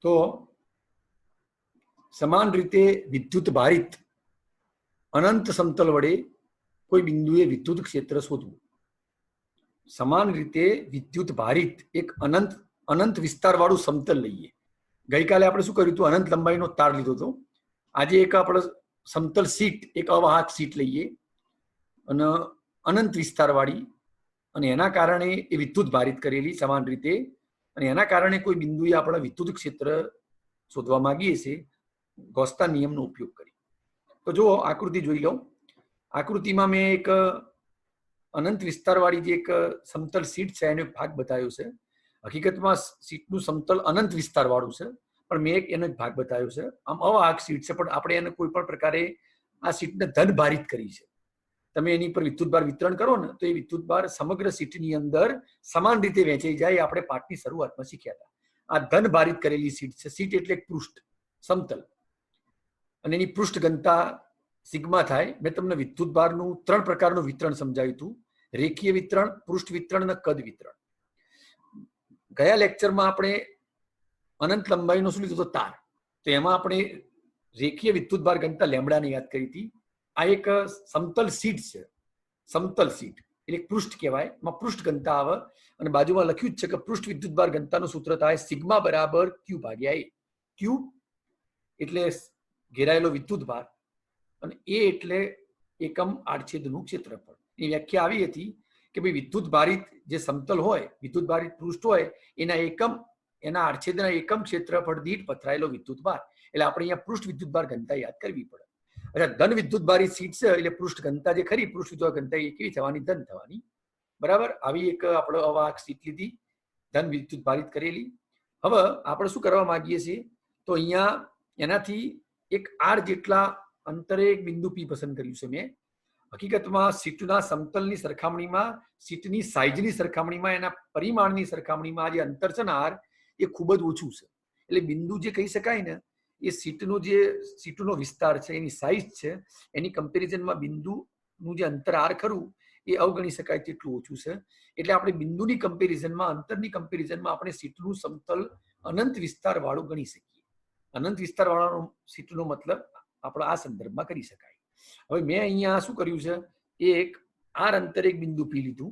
તો સમાન રીતે વિદ્યુત ભારિત અનંત સમતલ વડે કોઈ બિંદુએ વિદ્યુત ક્ષેત્ર શોધવું. સમાન રીતે વિદ્યુત ભારિત એક અનંત વિસ્તાર વાળું સમતલ લઈએ. ગઈકાલે આપણે શું કર્યું હતું? અનંત લંબાઈનો તાર લીધો હતો. આજે એક આપણે સમતલ શીટ, એક અવાહક શીટ લઈએ અને અનંત વિસ્તાર વાળી, અને એના કારણે એ વિદ્યુત ભારિત કરેલી સમાન રીતે, અને એના કારણે કોઈ બિંદુએ આપણે વિદ્યુત ક્ષેત્ર શોધવા માંગીએ છીએ ગોસના નિયમનો ઉપયોગ કરી. તો જો આકૃતિ જોઈ લો. આકૃતિમાં મેં એક અનંત વિસ્તારવાળી જે એક સમતલ શીટ છે એનો ભાગ બતાવ્યો છે. હકીકતમાં શીટનું સમતલ અનંત વિસ્તારવાળું છે, પણ મેં એનો એક ભાગ બતાવ્યો છે. આમ અવાહક શીટ છે, પણ આપણે એને કોઈ પણ પ્રકારે આ શીટને ધન ભારિત કરી છે. તમે એની પર વિદ્યુતભાર વિતરણ કરો ને તો એ વિદ્યુતભાર સમગ્ર શીટની અંદર સમાન રીતે વહેંચાઈ જાય. આપણે પાઠની શરૂઆતમાં શીખ્યા હતા. આ ધન ભારિત કરેલી શીટ છે. શીટ એટલે પૃષ્ઠ સમતલ, અને એની પૃષ્ઠ ઘનતા સિગ્મા થાય. મેં તમને વિદ્યુતભારનું 3 પ્રકારનું વિતરણ સમજાવ્યું હતું: રેખીય વિતરણ, પૃષ્ઠ વિતરણ અને કદ વિતરણ. ગયા લેક્ચરમાં આપણે અનંત લંબાઈનો શું લીધો હતો? તાર. તો એમાં આપણે રેખીય વિદ્યુતભાર ઘનતા લેમ્બડાને યાદ કરી હતી. આ એક સમતલ શીટ છે. સમતલ શીટ એટલે પૃષ્ઠ કહેવાય. એમાં પૃષ્ઠ ઘનતા આવે, અને બાજુમાં લખ્યું જ છે કે પૃષ્ઠ વિદ્યુતભાર ઘનતાનું સૂત્ર થાય સિગ્મા બરાબર ક્યુ ભાગ્યા એ. ક્યુ એટલે ઘેરાયેલો વિદ્યુતભાર, અને એ એટલે એકમ આડછેદનું ક્ષેત્રફળ. એ વ્યાખ્યા આવી હતી કે ભાઈ વિદ્યુત ભારિત જે સમતલ હોય, વિદ્યુત ભારિત પૃષ્ઠ હોય, એના આડછેદના એકમ ક્ષેત્રફળ દીઠ પથરાયેલો વિદ્યુતભાર. એટલે આપણે અહીંયા પૃષ્ઠ વિદ્યુતભાર ઘનતા યાદ કરવી પડે. અચ્છા, ધન વિદ્યુત ભારિત શીટ છે એટલે પૃષ્ઠ ઘનતા જે ખરી, પૃષ્ઠ વિદ્યુત ઘનતા એ કેવી થવાની? ધન થવાની. બરાબર. આવી એક આપણે અવાહક શીટ લીધી, ધન વિદ્યુત ભારિત કરેલી. હવે આપણે શું કરવા માંગીએ છીએ? તો અહીંયા એનાથી એક આર જેટલા અંતરે એક બિંદુ પી પસંદ કર્યું છે મેં. હકીકતમાં શીટના સમતલની સરખામણીમાં, શીટની સાઈઝની સરખામણીમાં, એના પરિમાણની સરખામણીમાં જે અંતર છે ને આર, એ ખૂબ જ ઓછું છે. એટલે બિંદુ જે કહી શકાય ને, એ શીટનો વિસ્તાર છે, એની સાઈઝ છે, એની કમ્પેરિઝનમાં બિંદુનું જે અંતર આર ખરું એ અવગણી શકાય તેટલું ઓછું છે. એટલે આપણે બિંદુની કમ્પેરિઝનમાં, અંતરની કમ્પેરિઝનમાં આપણે શીટનું સમતલ અનંત વિસ્તાર વાળું ગણી શકીએ. અનંત વિસ્તાર વાળાનો શીટનો મતલબ આપણે આ સંદર્ભમાં કરી શકાય. હવે મેં અહીંયા શું કર્યું છે? એક આર અંતરે એક બિંદુ પી લીધું,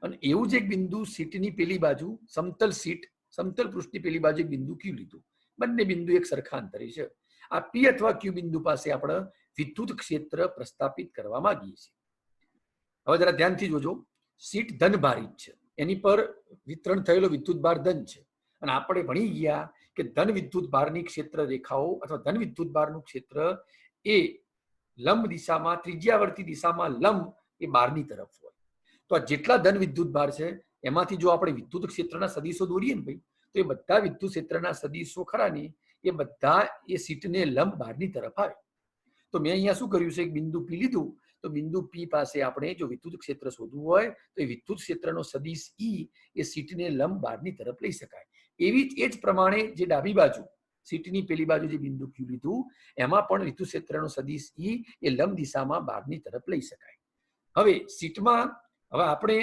અને એવું જ એક બિંદુ શીટની પેલી બાજુ, સમતલ શીટ, સમતલ પૃષ્ઠની પેલી બાજુ એક બિંદુ ક્યુ લીધું. બંને બિંદુ એક સરખા અંતરે છે. આ પી અથવા ક્યુ બિંદુ પાસે આપણે વિદ્યુત ક્ષેત્ર પ્રસ્થાપિત કરવા માંગીએ છીએ. હવે જરા ધ્યાનથી જોજો. શીટ ધન ભારિત છે, એની પર વિતરણ થયેલો વિદ્યુતભાર ધન છે, અને આપણે ભણી ગયા કે ધન વિદ્યુતભારની ક્ષેત્ર રેખાઓ અથવા ધન વિદ્યુતભારનું ક્ષેત્ર એ લંબ દિશામાં, ત્રિજ્યાવર્તી દિશામાં લંબ એ બહારની તરફ હોય. તો આ જેટલા ધન વિદ્યુતભાર છે એમાંથી જો આપણે વિદ્યુત ક્ષેત્રના સદિશો દોરીએ ને ભાઈ, તો એ બધા વિદ્યુત ક્ષેત્રના સદિશો ખરા ને, એ બધા એ શીટને લંબ બહારની તરફ આવે. તો મેં અહીંયા શું કર્યું છે? એક બિંદુ પી લીધું. તો બિંદુ પી પાસે આપણે જો વિદ્યુત ક્ષેત્ર શોધવું હોય તો એ વિદ્યુત ક્ષેત્રનો સદિશ ઈ એ શીટને લંબ બહારની તરફ લઈ શકાય. એ જ પ્રમાણે જે ડાબી બાજુ, શીટની પેલી બાજુ જે બિંદુ ક્યુ લીધું, એમાં પણ વિદ્યુત ક્ષેત્રનો સદિશ ઈ એ લંબ દિશામાં બહારની તરફ લઈ શકાય. હવે શીટમાં, હવે આપણે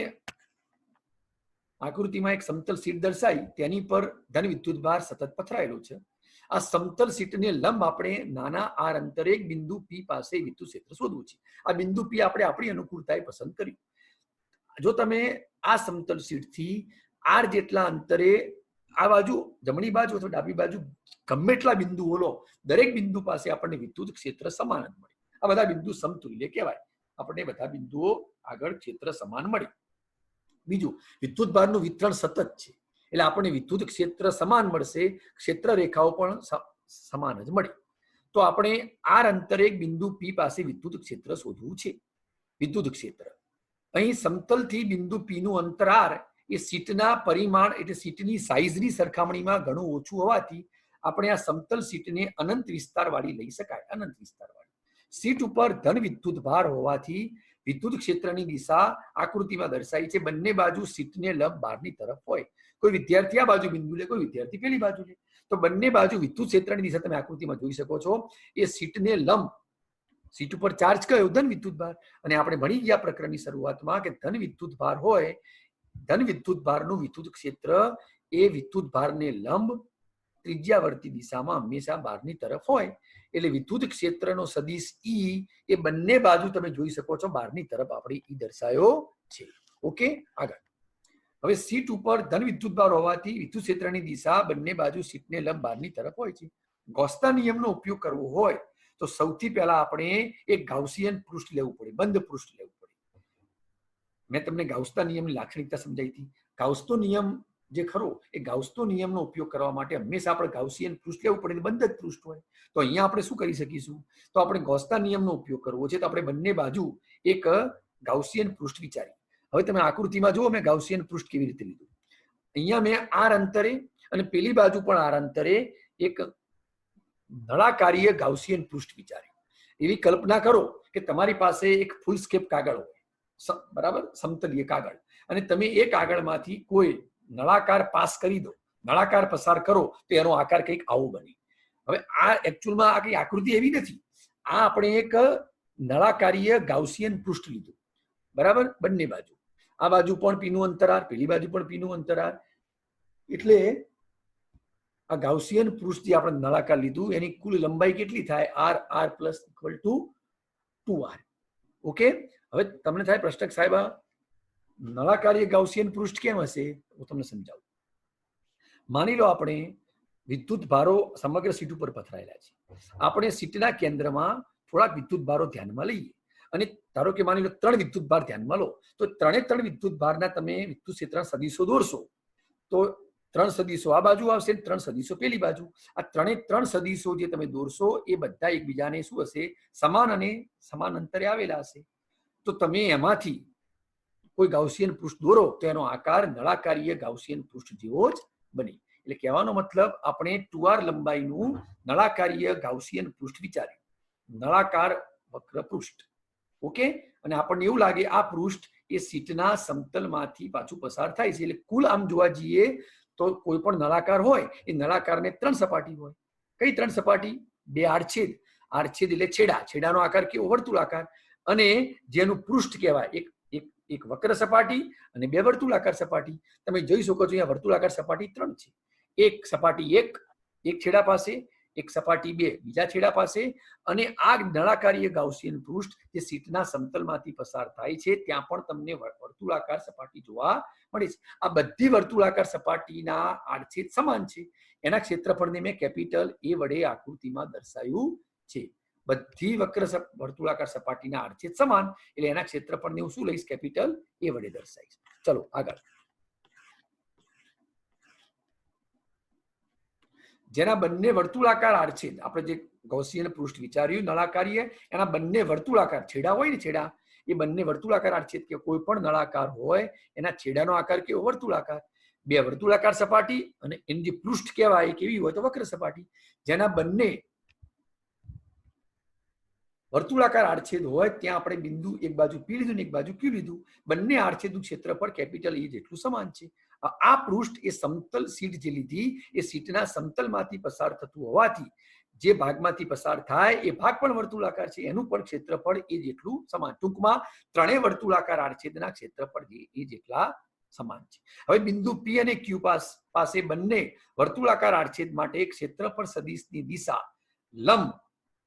આકૃતિમાં એક સમતલ શીટ દર્શાવી, તેની પર ધન વિદ્યુતભાર સતત પથરાયેલો છે. આ સમતલ શીટને લંબ આપણે નાના આર અંતરે એક બિંદુ પી પાસે વિદ્યુત ક્ષેત્ર શોધવું છે. આ બિંદુ પી આપણે આપણી અનુકૂળતાએ પસંદ કર્યું. જો તમે આ સમતલ શીટથી આર જેટલા અંતરે આ બાજુ, જમણી બાજુ અથવા ડાબી બાજુ ગમે એટલા બિંદુઓ લો, દરેક બિંદુ પાસે આપણને વિદ્યુત ક્ષેત્ર સમાન જ મળે. આ બધા બિંદુ સમતુલ્ય કહેવાય. આપણને બધા બિંદુઓ આગળ ક્ષેત્ર સમાન મળે. બીજું, વિદ્યુતભારનું વિતરણ સતત છે, એટલે આપણને વિદ્યુત ક્ષેત્ર સમાન મળશે, ક્ષેત્ર રેખાઓ પણ સમાન જ મળે. તો આપણે આર અંતરે એક બિંદુ પી પાસે વિદ્યુત ક્ષેત્ર શોધવું છે. વિદ્યુત ક્ષેત્ર અહીં સમતલથી બિંદુ પી નું અંતર આર એ શીટના પરિમાણ એટલે શીટની સાઈઝની સરખામણીમાં ઘણું ઓછું હોવાથી આપણે આ સમતલ શીટને અનંત વિસ્તાર વાળી લઈ શકાય. અનંત વિસ્તાર વાળી શીટ ઉપર ધન વિદ્યુત ભાર હોવાથી વિદ્યુત ક્ષેત્રની દિશા આકૃતિમાં દર્શાવી છે. બંને બાજુ શીટને લંબ બહારની તરફ હોય. કોઈ વિદ્યાર્થી આ બાજુ બિંદુ લે, કોઈ વિદ્યાર્થી પેલી બાજુ લે, તો બંને બાજુ વિદ્યુત ક્ષેત્રની દિશા તમે આકૃતિમાં જોઈ શકો છો. એ શીટને લંબ, શીટ ઉપર ચાર્જ કયો? ધન વિદ્યુતભાર. અને આપણે ભણી ગયા પ્રકરણની શરૂઆતમાં કે ધન વિદ્યુતભાર હોય, ધન વિદ્યુતભારનું વિદ્યુત ક્ષેત્ર એ વિદ્યુતભારને લંબ ત્રિજ્યાવર્તી દિશામાં હંમેશા બહારની તરફ હોય. એટલે વિદ્યુત ક્ષેત્રનો સદિશ ઈ એ બંને બાજુ તમે જોઈ શકો છો બહારની તરફ આપણે ઈ દર્શાયો છે. ઓકે, આગળ. હવે સીટ ઉપર ધન વિદ્યુત ભાર હોવાથી વિદ્યુત ક્ષેત્રની દિશા બંને બાજુ સીટને લંબ બહારની તરફ હોય છે. ગૌસના નિયમનો ઉપયોગ કરવો હોય તો સૌથી પહેલા આપણે એક ગાઉસિયન પૃષ્ઠ લેવું પડે, બંધ પૃષ્ઠ લેવું પડે. મેં તમને ગાઉસના નિયમની લાક્ષણિકતા સમજાવી હતી. ગાઉસનો નિયમ જે ખરો એ ગાઉસનો નિયમનો ઉપયોગ કરવા માટે હંમેશા આપણે ગાઉસિયન પૃષ્ઠ લેવું પડે, બંધ જ પૃષ્ઠ હોય. તો અહીંયા આપણે શું કરી શકીશું? તો આપણે ગૌસના નિયમનો ઉપયોગ કરવો છે, તો આપણે બંને બાજુ એક ગાઉસિયન પૃષ્ઠ વિચારીએ. હવે તમે આકૃતિમાં જુઓ મેં ગાઉસિયન પૃષ્ઠ કેવી રીતે લીધું. અહીંયા મેં આર અંતરે અને પેલી બાજુ પણ આર અંતરે એક નળાકારીય ગાઉસિયન પૃષ્ઠ વિચાર્યું. એવી કલ્પના કરો કે તમારી પાસે એક ફૂલ સ્કેપ કાગળ હોય, બરાબર, સમતલીય કાગળ, અને તમે એ કાગળમાંથી કોઈ નળાકાર પાસ કરી દો, નળાકાર પસાર કરો તો એનો આકાર કંઈક આવો બને. હવે આ એકચ્યુઅલમાં આ કઈ આકૃતિ એવી નથી, આ આપણે એક નળાકારીય ગાઉસિયન પૃષ્ઠ લીધું, બરાબર. બંને બાજુ, આ બાજુ પણ પીનું અંતરાર, પેલી બાજુ પણ પીનું અંતરાર. એટલે આ ગાઉસિયન પૃષ્ઠ જે આપણે નળાકાર લીધું એની કુલ લંબાઈ કેટલી થાય? R R plus equal to 2r. Okay. હવે તમને થાય પ્રશ્ન, સાહેબ નળાકારીય ગાઉસિયન પૃષ્ઠ કેમ હશે? હું તમને સમજાવું. માની લો આપણે વિદ્યુત ભારો સમગ્ર સીટ ઉપર પથરાયેલા છે. આપણે સીટના કેન્દ્રમાં થોડાક વિદ્યુત ભારો ધ્યાનમાં લઈએ અને ધારો કે માની લો 3 વિદ્યુત ભાર ધ્યાનમાં લો, તો 3 વિદ્યુત ભારના તમે વિદ્યુત ક્ષેત્રના સદિશો દોરશો તો 3 સદિશો આ બાજુ આવશે, 3 સદિશો પેલી બાજુ. આ 3 સદિશો જે તમે દોરશો એ બધા એકબીજાને શું હશે? સમાન અને સમાન અંતરે આવેલા હશે. તો તમે એમાંથી કોઈ ગાઉસિયન પૃષ્ઠ દોરો તો એનો આકાર નળાકારીય ગાઉસિયન પૃષ્ઠ જેવો જ બને. એટલે કહેવાનો મતલબ આપણે 2r લંબાઈનું નળાકારીય ગાઉસિયન પૃષ્ઠ વિચાર્યું, નળાકાર વક્ર પૃષ્ઠ. ઓકે. અને આપણને એવું લાગે આ પૃષ્ઠ એ સીટના સમતલમાંથી પાછું પસાર થાય છે. એટલે કુલ આમ જોવા જઈએ તો કોઈ પણ નળાકાર હોય એ નળાકારને 3 સપાટી હોય. કઈ 3 સપાટી? 2 આડછેદ. આડછેદ એટલે છેડા, છેડાનો આકાર કેવો? વર્તુળાકાર. અને જેનું પૃષ્ઠ કહેવાય એક વક્ર સપાટી અને 2 વર્તુળાકાર સપાટી. તમે જોઈ શકો છો અહીંયા વર્તુળાકાર સપાટી 3 છે. એક સપાટી એક છેડા પાસે, એક સપાટી 2 બીજા છેડા પાસે, અને આ નળાકારીય ગાઉસિયન પૃષ્ઠ જે સીટના સમતલમાંથી પસાર થાય છે ત્યાં પણ તમને વર્તુળાકાર સપાટી જોવા મળે છે. આ બધી વર્તુળાકાર સપાટીના આડછેદ સમાન છે. એના ક્ષેત્રફળને મેં કેપિટલ A વડે આકૃતિમાં દર્શાવ્યું છે. બધી વક્ર વર્તુળાકાર સપાટીના આડછેદ સમાન, એટલે એના ક્ષેત્રફળને હું શું લઈશ? કેપિટલ A વડે દર્શાવીશ. ચલો આગળ. જેના બંને વર્તુળાકાર આડછેદ, આપણે જે ગૌસિયન પૃષ્ઠ વિચાર્યું નળાકારીય, એના બંને વર્તુળાકાર છેડા હોય ને, છેડા એ બંને વર્તુળાકાર આડછેદ કે કોઈ પણ નળાકાર હોય એના છેડાનો આકાર કેવો? વર્તુળાકાર. 2 વર્તુળાકાર સપાટી અને એની જે પૃષ્ઠ કહેવાય કેવી હોય? તો વક્ર સપાટી. જેના બંને વર્તુળાકાર આડછેદ હોય ત્યાં આપણે બિંદુ એક બાજુ P લીધું ને એક બાજુ Q લીધું. બંને આડછેદનું ક્ષેત્રફળ કેપિટલ E જેટલું સમાન છે. આ પૃષ્ઠ એ સમતલ સીટ જે લીધી એ સીટના સમતલમાંથી પસાર થતું હોવાથી જે ભાગમાંથી પસાર થાય એ ભાગ પણ વર્તુળાકાર છે, એનું પણ ક્ષેત્રફળ એ જેટલું સમાન. ટૂંકમાં 3 વર્તુળાકાર આડછેદના ક્ષેત્રફળ એ જેટલા સમાન છે. હવે બિંદુ P અને Q પાસે બંને વર્તુળાકાર આડછેદ માટે ક્ષેત્રફળ સદિશની દિશા લંબ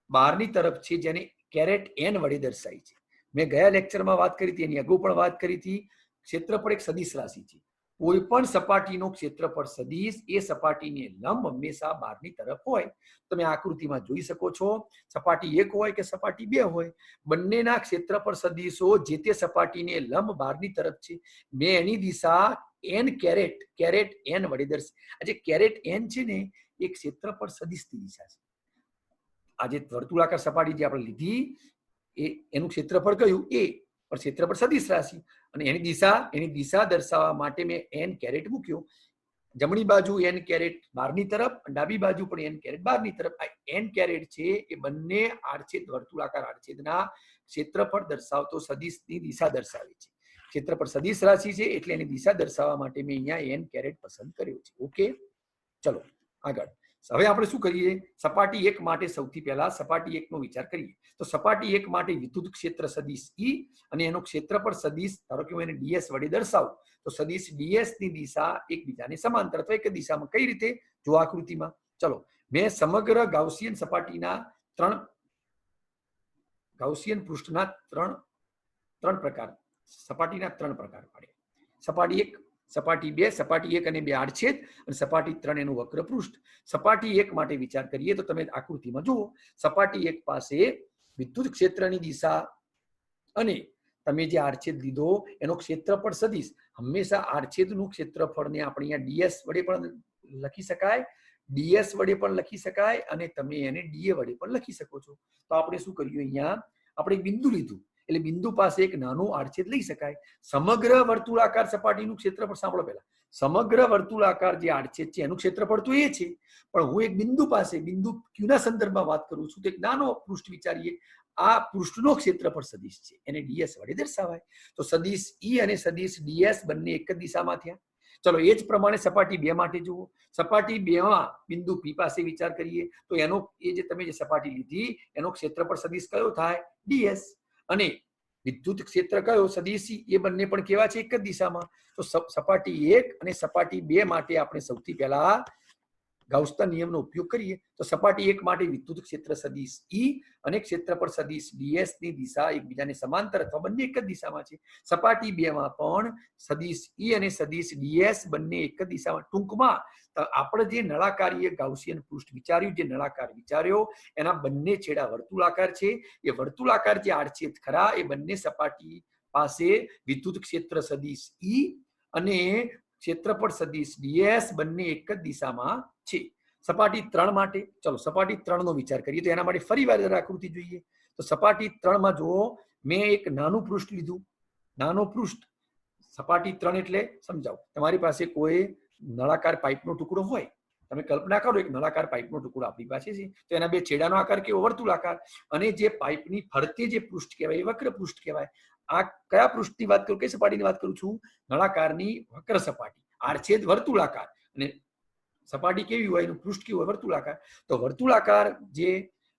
બહારની તરફ છે, જેને કેરેટ n વડે દર્શાવી છે. મેં ગયા લેક્ચરમાં વાત કરી હતી, એની અગાઉ પણ વાત કરી હતી. ક્ષેત્રફળ એક સદિશ રાશિ છે. કોઈ પણ સપાટીનો ક્ષેત્રફળ સદિશ એ સપાટીને લંબ હંમેશા બહારની તરફ હોય. તમે આકૃતિમાં જોઈ શકો છો. સપાટી 1 હોય કે સપાટી 2 હોય, બંનેના ક્ષેત્રફળ સદિશો જે તે સપાટીને લંબ બહારની તરફ છે. મેં એની દિશા n કેરેટ n વડે દર્શાવી. આ જે કેરેટ n છે ને એ ક્ષેત્રફળ સદિશની દિશા છે. આ જે વર્તુળાકાર સપાટી જે આપણે લીધી એનું ક્ષેત્રફળ કયું? A. પણ ક્ષેત્રફળ સદિશ રાશિ અને એની દિશા દર્શાવવા માટે મેં n કેરેટ મૂક્યો. જમણી બાજુ n કેરેટ બહારની તરફ, ડાબી બાજુ પણ n કેરેટ બહારની તરફ. આ n કેરેટ છે એ બંને આડછેદ વર્તુળાકાર આડછેદના ક્ષેત્રફળ દર્શાવતો સદિશની દિશા દર્શાવે છે. ક્ષેત્રફળ સદિશ રાશિ છે એટલે એની દિશા દર્શાવવા માટે મેં અહીંયા n કેરેટ પસંદ કર્યો છે. ઓકે, ચલો આગળ. હવે આપણે શું કરીએ? સપાટી 1 માટે સૌથી પહેલા સપાટી 1 નો વિચાર કરીએ. તો સપાટી 1 માટે વિદ્યુત ક્ષેત્ર સદિશ E અને એનો ક્ષેત્રફળ સદિશ, ધારો કે હું એને ds વડે દર્શાવું તો સદિશ ds ની દિશા એકબીજાને સમાંતર અથવા એક દિશામાં. કઈ રીતે? જો આકૃતિમાં ચલો, મેં સમગ્ર ગાઉસિયન સપાટીના ગાઉસિયન પૃષ્ઠના ત્રણ પ્રકાર સપાટીના ત્રણ પ્રકાર પાડ્યા. સપાટી 1, સપાટી 2, સપાટી 1 અને 2 આડછેદ, અને સપાટી 3 એનું વક્ર પૃષ્ઠ. સપાટી 1 માટે વિચાર કરીએ તો તમે આકૃતિમાં જુઓ, સપાટી 1 પાસે વિદ્યુત ક્ષેત્રની દિશા અને તમે જે આડછેદ લીધો એનો ક્ષેત્રફળ સદિશ. હંમેશા આડછેદનું ક્ષેત્રફળને આપણે અહીંયા ડીએસ વડે પણ લખી શકાય, ડીએસ વડે પણ લખી શકાય, અને તમે એને ડીએ વડે પણ લખી શકો છો. તો આપણે શું કર્યું, અહીંયા આપણે એક બિંદુ લીધું, એટલે બિંદુ પાસે એક નાનું આડછેદ લઈ શકાય. સમગ્ર વર્તુળાકાર સપાટીનું ક્ષેત્રફળ સાંભળો પહેલા, સમગ્ર વર્તુળાકાર જે આડછેદ છે એનું ક્ષેત્રફળ તો એ છે, પણ હું એક બિંદુ પાસે બિંદુ ક્યુના સંદર્ભમાં વાત કરું છું, તો એક નાનો પૃષ્ઠ વિચારીએ. આ પૃષ્ઠનો ક્ષેત્રફળ સદિશ છે, એને ડીએસ વડે દર્શાવાય. તો સદિશ ઈ અને સદિશ ડીએસ બંને એક જ દિશામાં થયા. ચલો, એ જ પ્રમાણે સપાટી 2 માટે જુઓ. સપાટી 2 માં બિંદુ પી પાસે વિચાર કરીએ તો એનો એ જે તમે જે સપાટી લીધી એનો ક્ષેત્રફળ સદિશ કયો થાય, ડીએસ. અને વિદ્યુત ક્ષેત્ર કયો, સદિશી, એ બંને પણ કેવા છે, એક જ દિશામાં. તો સપાટી 1 અને સપાટી 2 માટે આપણે સૌથી પહેલા ગાઉસના નિયમનો ઉપયોગ કરીએ તો સપાટી 1 માટે વિદ્યુત ક્ષેત્ર સદિશ ઈ અને ક્ષેત્રફળ સદિશ ડીએસ ની દિશા એકબીજાને સમાંતર અથવા બંને એક જ દિશામાં છે. સપાટી 2 માં પણ સદિશ ઈ અને સદિશ ડીએસ બંને એક જ દિશામાં. ટૂંકમાં આપણે જે નળાકારીય ગાઉસિયન પૃષ્ઠ વિચાર્યું, જે નળાકાર વિચાર્યો, એના બંને છેડા વર્તુળાકાર છે. એ વર્તુળાકાર જે આડછેદ ખરા એ બંને સપાટી પાસે વિદ્યુત ક્ષેત્ર સદિશ ઈ અને ક્ષેત્રફળ સદિશ ડીએસ બંને એક જ દિશામાં છે. સપાટી 3 માટે, ચલો સપાટી 3 નો વિચાર કરીએ તો એના માટે ફરી વાર આકૃતિ જોઈએ. તો સપાટી 3 માં જુઓ, મેં એક નાનું પૃષ્ઠ લીધું, નાનો પૃષ્ઠ. સપાટી 3 એટલે સમજાવો, તમારી પાસે કોઈ નળાકાર પાઇપનો ટુકડો હોય, તમે કલ્પના કરો એક નળાકાર પાઇપનો ટુકડો આપણી પાસે છે, તો એના બે છેડાનો આકાર કેવો, વર્તુળાકાર, અને જે પાઇપની ફરતે જે પૃષ્ઠ કહેવાય એ વક્ર પૃષ્ઠ કહેવાય. આ કયા પૃષ્ઠની વાત કરું, કઈ સપાટીની વાત કરું છું, નળાકારની વક્ર સપાટી. આડછેદ વર્તુળાકાર અને સપાટી કેવી હોય, એનું પૃષ્ઠ કેવું હોય, વર્તુળાકાર. તો વર્તુળાકાર જે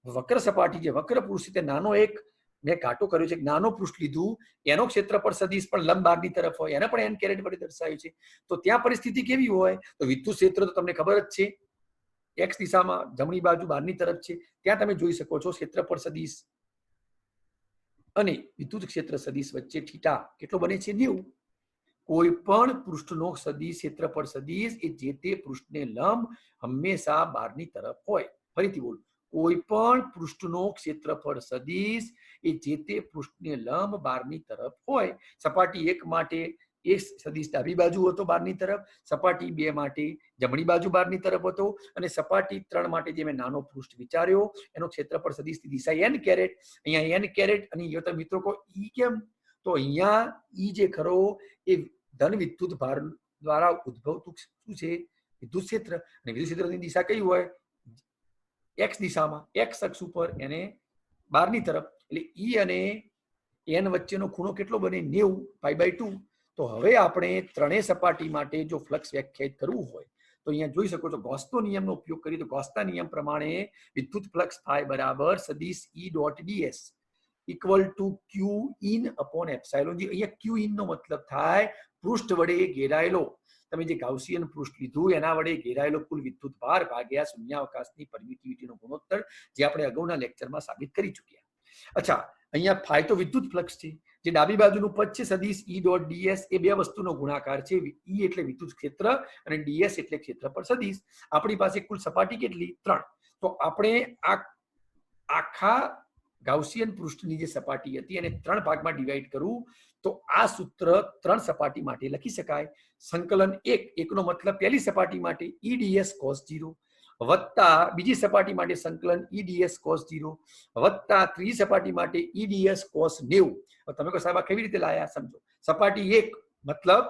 વક્ર સપાટી, જે વક્ર પૃષ્ઠ, તે નાનો એક મેં કાંટો કર્યો છે, નાનો પૃષ્ઠ લીધું, એનો ક્ષેત્રફળ સદિશ પણ લંબ ભાગની તરફ હોય, એને પણ એન કેરેટ વડે દર્શાવ્યું છે. તો ત્યાં પરિસ્થિતિ કેવી હોય, તો વિદ્યુત ક્ષેત્ર તો તમને ખબર જ છે, એક્સ દિશામાં જમણી બાજુ બહારની તરફ છે. ત્યાં તમે જોઈ શકો છો ક્ષેત્રફળ સદિશ અને વિદ્યુત ક્ષેત્ર સદિશ વચ્ચે થીટા કેટલો બને છે, 90. કોઈ પણ પૃષ્ઠનો સદિશ ક્ષેત્રફળ સદિશ એ જે તે પૃષ્ઠને લંબ હંમેશા બહારની તરફ હોય. ફરીથી બોલું, કોઈ પણ પૃષ્ઠનો ક્ષેત્રફળ સદિશ એ જે તે પૃષ્ઠને લંબ બહારની તરફ હોય. સપાટી 1 માટે એ સદિશ ડાબી બાજુ હતો બહારની તરફ, સપાટી 2 માટે જમણી બાજુ બહારની તરફ હતો, અને સપાટી 3 માટે જે મેં નાનો પૃષ્ઠ વિચાર્યો એનો ક્ષેત્રફળ સદિશની દિશા એન કેરેટ. અહીંયા એન કેરેટ અને અહીંયા તમે મિત્રો કહો ઈ કેમ, તો અહીંયા ઈ જે ખરો એ ધન વિદ્યુત ભાર દ્વારા ઉદ્ભવતું શું છે, વિદ્યુત ક્ષેત્ર. અને વિદ્યુત ક્ષેત્રની દિશા કઈ હોય, એક્સ દિશામાં, એક્સ અક્ષ ઉપર, એને બહારની તરફ. એટલે ઈ અને એન વચ્ચેનો ખૂણો કેટલો બને, 90 π/2. તો હવે આપણે ત્રણેય સપાટી માટે જો ફ્લક્સ વ્યાખ્યાયિત કરવું હોય તો અહીંયા જોઈ શકો છો, ગૌસનો નિયમનો ઉપયોગ કરીએ તો ગૌસના નિયમ પ્રમાણે વિદ્યુત ફ્લક્સ થાય બરાબર સદિશ E dot DS equal to Q in upon epsilon જી. અહીંયા ક્યુ ઇન નો મતલબ થાય પૃષ્ઠ વડે ઘેરાયેલો, તમે જે ગાઉસિયન પૃષ્ઠ લીધું એના વડે ઘેરાયેલો કુલ વિદ્યુત ભાર ભાગ્યા શૂન્યાવકાશની પરમિટિવિટીનો ગુણોત્તર, જે આપણે અગાઉના લેક્ચરમાં સાબિત કરી ચૂક્યા. અચ્છા, અહીંયા ફાઈ તો વિદ્યુત ફ્લક્સ છે, જે ડાબી બાજુનું પદ છે સદિશ ઈ ડોટ ડીએસ એ બે વસ્તુનો ગુણાકાર છે. ઈ એટલે વિદ્યુત ક્ષેત્ર અને ડીએસ એટલે ક્ષેત્રફળ સદિશ. આપણી પાસે કુલ સપાટી કેટલી, 3. તો આપણે આ આખા ગાઉસિયન પૃષ્ઠની જે સપાટી હતી એને 3 ભાગમાં ડિવાઈડ કરું તો આ સૂત્ર 3 સપાટી માટે લખી શકાય. સંકલન 1 નો મતલબ પહેલી સપાટી માટે ઈ ડીએસ cos 0 વત્તા બીજી સપાટી માટે સંકલન ઈ ડીએસ cos 0 વત્તા ત્રીજી સપાટી માટે ઈ ડીએસ cos 90. તમે કહો સાહેબ કેવી રીતે લાયા, સમજો. સપાટી 1 મતલબ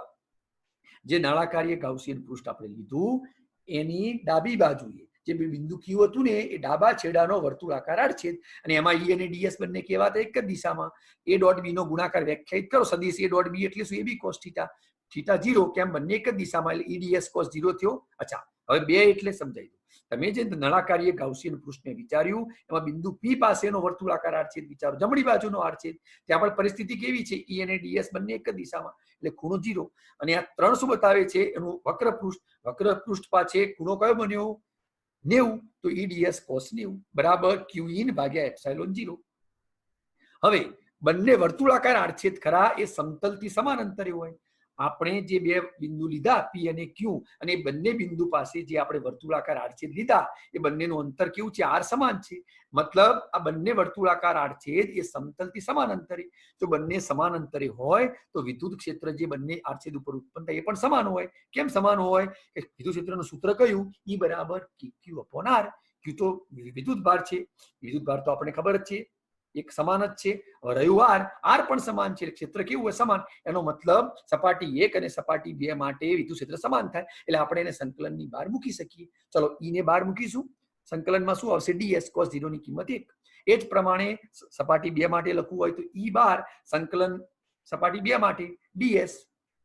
જે નળાકારીય ગાઉસિયન પૃષ્ઠ આપણે લીધું એની ડાબી બાજુએ જે બિંદુ ક્યુ હતું ને એ ડાબા છેડાનો વર્તુળાકાર આડછેદ, અને એમાં ઈ અને ડીએસ બંને કેવા હતા, એક જ દિશામાં. એ ડોટ બી નો ગુણાકાર વ્યાખ્યાયિત કરો સદિશ એ ડોટ બી એટલે શું, એ બી cos થીટા, થીટા 0, કેમ બંને એક જ દિશામાં, એટલે ઈ ડીએસ cos 0 થયો. અચ્છા, હવે 2 એટલે સમજાઈ દો. તમે જે નળાકારીય ગાઉસિયન પૃષ્ઠને વિચાર્યું એમાં બિંદુ પી પાસેનો વર્તુળાકાર આડછેદ વિચારો, જમણી બાજુનો આડછેદ, ત્યાં પણ પરિસ્થિતિ કેવી છે, ઈ અને ડીએસ બંને એક જ દિશામાં, એટલે ખૂણો 0. અને આ 3 શું બતાવે છે, એનું વક્ર પૃષ્ઠ પાસે ખૂણો કયો બન્યો, 90 તો E ds cos 90 બરાબર Q in ભાગ્યા એપ્સાઇલોન 0. હવે બંને વર્તુળાકાર આડછેદ ખરા એ સમતલથી સમાન અંતરે હોય. આપણે જે બે બિંદુ લીધા P અને Q અને બંને બિંદુ પાસે જે આપણે વર્તુળાકાર આડછેદ લીધા એ બંનેનું અંતર કેવું છે? R સમાન છે. મતલબ આ બંને વર્તુળાકાર આડછેદ એ સમતલથી સમાન અંતરે. જો બંને સમાન અંતરે હોય તો વિદ્યુત ક્ષેત્ર જે બંને આડછેદ ઉપર ઉત્પન્ન થાય એ પણ સમાન હોય. કેમ સમાન હોય? કે વિદ્યુત ક્ષેત્રનું સૂત્ર કયું? E બરાબર Q upon R. Q તો વિદ્યુત ભાર છે. વિદ્યુત ભાર તો આપણે ખબર જ છે એક સમાન જ છે. રહ્યું R પણ સમાન છે. ક્ષેત્ર કેવું હોય? સમાન. એનો મતલબ સપાટી 1 અને સપાટી 2 માટે વિદ્યુત ક્ષેત્ર સમાન થાય એટલે આપણે એને સંકલનની બહાર મૂકી શકીએ. ચલો E ને બહાર મૂકીશું. સંકલનમાં શું આવશે? ds cos 0 ની કિંમત 1. એ જ પ્રમાણે સપાટી 2 માટે લખવું હોય તો E બાર સંકલન સપાટી 2 માટે ds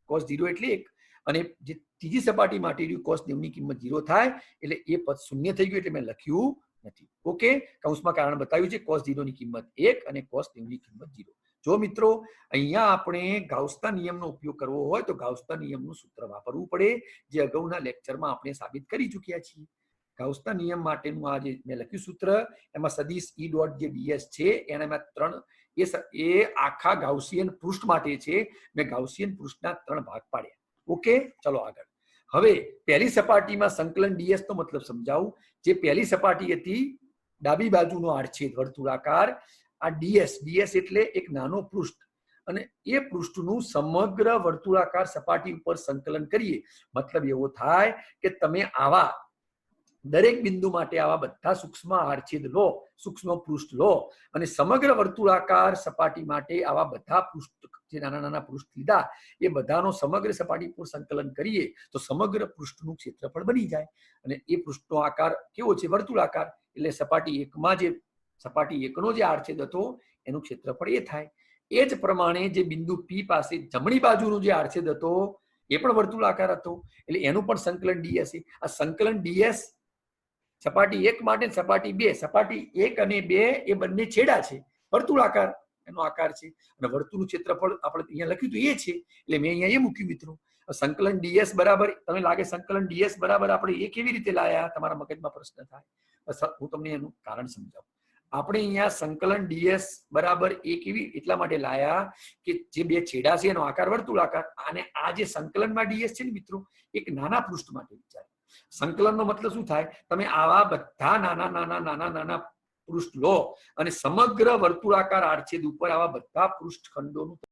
cos 0 એટલે 1 અને જે ત્રીજી સપાટી માટે cos 90 ની કિંમત 0 થાય એટલે એ પદ શૂન્ય થઈ ગયું એટલે મેં લખ્યું નથી. ઓકે, કૌંસમાં કારણ બતાવ્યું છે cos 0 ની કિંમત 1 અને cos 90 ની કિંમત 0. જો મિત્રો અહીંયા આપણે ગાઉસના નિયમનો ઉપયોગ કરવો હોય તો ગાઉસના નિયમનું સૂત્ર વાપરવું પડે જે અગાઉના લેક્ચરમાં આપણે સાબિત કરી ચૂક્યા છીએ. ગાઉસના નિયમ માટેનું આ જે મેં લખ્યું સૂત્ર એમાં સદિશ E ડોટ જે ds છે એના મેં 3 એ આખા ગાઉસિયન પૃષ્ઠ માટે છે. મેં ગાઉસિયન પૃષ્ઠના 3 ભાગ પાડ્યા. ઓકે, ચલો આગળ. હવે પહેલી સપાટીમાં સંકલન ds નો મતલબ સમજાવું. જે પહેલી સપાટી હતી ડાબી બાજુનો આડછેદ વર્તુળાકાર આ ds એટલે એક નાનો પૃષ્ઠ અને એ પૃષ્ઠનું સમગ્ર વર્તુળાકાર સપાટી ઉપર સંકલન કરીએ મતલબ એવો થાય કે તમે આવા દરેક બિંદુ માટે આવા બધા સૂક્ષ્મ આડછેદ લો, સૂક્ષ્મ પૃષ્ઠ લો અને સમગ્ર વર્તુળાકાર સપાટી માટે આવા બધા પૃષ્ઠ જે નાના નાના પૃષ્ઠ લીધા એ બધાનો સમગ્ર સપાટી પર સંકલન કરીએ તો સમગ્ર પૃષ્ઠનું ક્ષેત્રફળ બની જાય અને એ પૃષ્ઠનો આકાર કેવો છે? વર્તુળાકાર. એટલે સપાટી 1માં જે સપાટી 1નો જે આડછેદ હતો એનું ક્ષેત્રફળ એ થાય. એ જ પ્રમાણે જે બિંદુ P પાસે જમણી બાજુનો જે આડછેદ હતો એ પણ વર્તુળાકાર હતો એટલે એનું પણ સંકલન ds છે. આ સંકલન ds સપાટી 1 માટે સપાટી 2, સપાટી 1 અને 2 એ બંને છેડા છે, વર્તુળાકાર એનો આકાર છે અને વર્તુળનું ક્ષેત્રફળ આપણે અહીંયા લખ્યું હતું એ છે એટલે મેં અહીંયા એ મૂક્યું મિત્રો. સંકલન ds બરાબર તમને લાગે સંકલન ds બરાબર આપણે એ કેવી રીતે લાયા? તમારા મગજમાં પ્રશ્ન થાય. હું તમને એનું કારણ સમજાવું. આપણે અહીંયા સંકલન ds બરાબર એ કેવી એટલા માટે લાયા કે જે બે છેડા છે એનો આકાર વર્તુળાકાર અને આ જે સંકલનમાં ds છે ને મિત્રો એક નાના પૃષ્ઠ માટે વિચાર. સંકલનનો મતલબ શું થાય? તમે આવા બધા નાના પૃષ્ઠ લો અને સમગ્ર વર્તુળાકાર આડછેદ ઉપર આવા બધા પૃષ્ઠખંડોનું